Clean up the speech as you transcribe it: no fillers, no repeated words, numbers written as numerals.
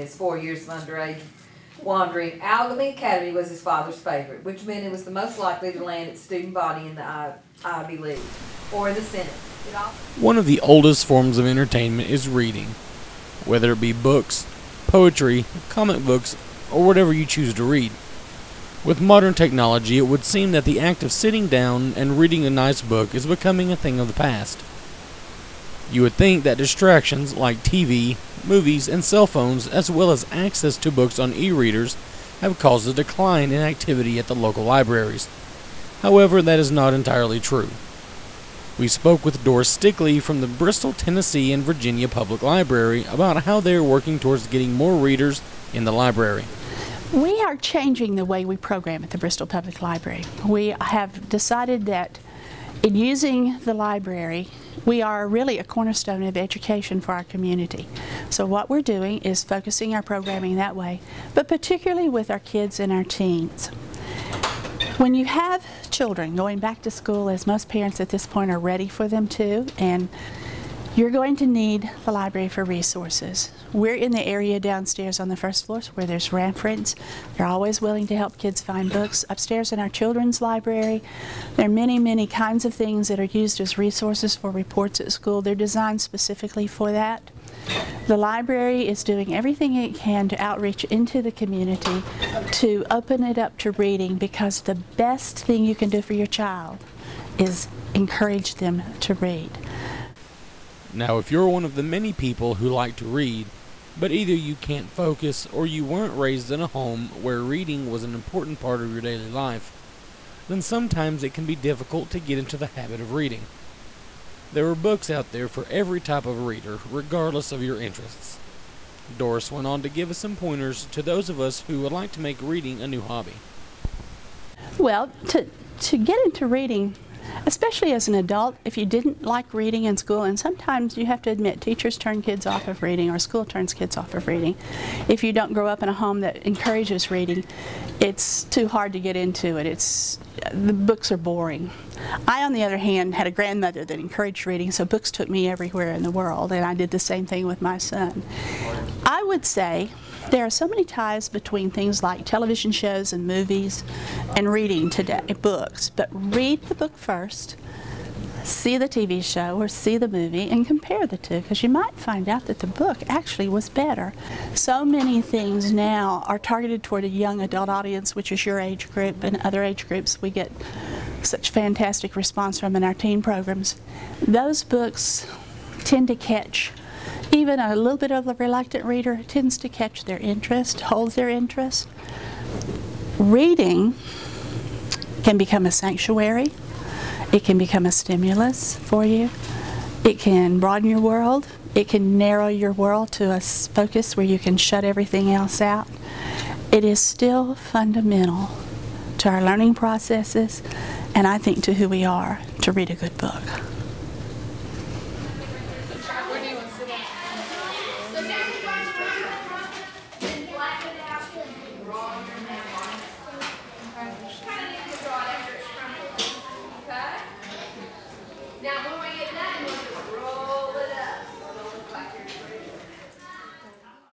his 4 years of underage wandering, Alchemy Academy was his father's favorite, which meant it was the most likely to land its student body in the Ivy League or in the Senate. One of the oldest forms of entertainment is reading, whether it be books, poetry, comic books, or whatever you choose to read. With modern technology, it would seem that the act of sitting down and reading a nice book is becoming a thing of the past. You would think that distractions like TV, movies, and cell phones, as well as access to books on e-readers, have caused a decline in activity at the local libraries. However, that is not entirely true. We spoke with Doris Stickley from the Bristol, Tennessee and Virginia Public Library about how they are working towards getting more readers in the library. We are changing the way we program at the Bristol Public Library. We have decided that in using the library, we are really a cornerstone of education for our community. So what we're doing is focusing our programming that way, but particularly with our kids and our teens. When you have children going back to school, as most parents at this point are ready for them to, and you're going to need the library for resources. We're in the area downstairs on the first floor where there's reference. They're always willing to help kids find books. Upstairs in our children's library, there are many, many kinds of things that are used as resources for reports at school. They're designed specifically for that. The library is doing everything it can to outreach into the community to open it up to reading, because the best thing you can do for your child is encourage them to read. Now, if you're one of the many people who like to read, but either you can't focus or you weren't raised in a home where reading was an important part of your daily life, then sometimes it can be difficult to get into the habit of reading. There are books out there for every type of reader, regardless of your interests. Doris went on to give us some pointers to those of us who would like to make reading a new hobby. Well, to get into reading, especially as an adult, if you didn't like reading in school, and sometimes you have to admit teachers turn kids off of reading or school turns kids off of reading. If you don't grow up in a home that encourages reading, it's too hard to get into it. The books are boring. I, on the other hand, had a grandmother that encouraged reading, so books took me everywhere in the world, and I did the same thing with my son. I would say there are so many ties between things like television shows and movies and reading today, books, but read the book first, see the TV show or see the movie, and compare the two, because you might find out that the book actually was better. So many things now are targeted toward a young adult audience, which is your age group and other age groups we get such fantastic response from in our teen programs. Those books tend to catch even a little bit of a reluctant reader. Tends to catch their interest, holds their interest. Reading can become a sanctuary. It can become a stimulus for you. It can broaden your world. It can narrow your world to a focus where you can shut everything else out. It is still fundamental to our learning processes, and I think to who we are, to read a good book.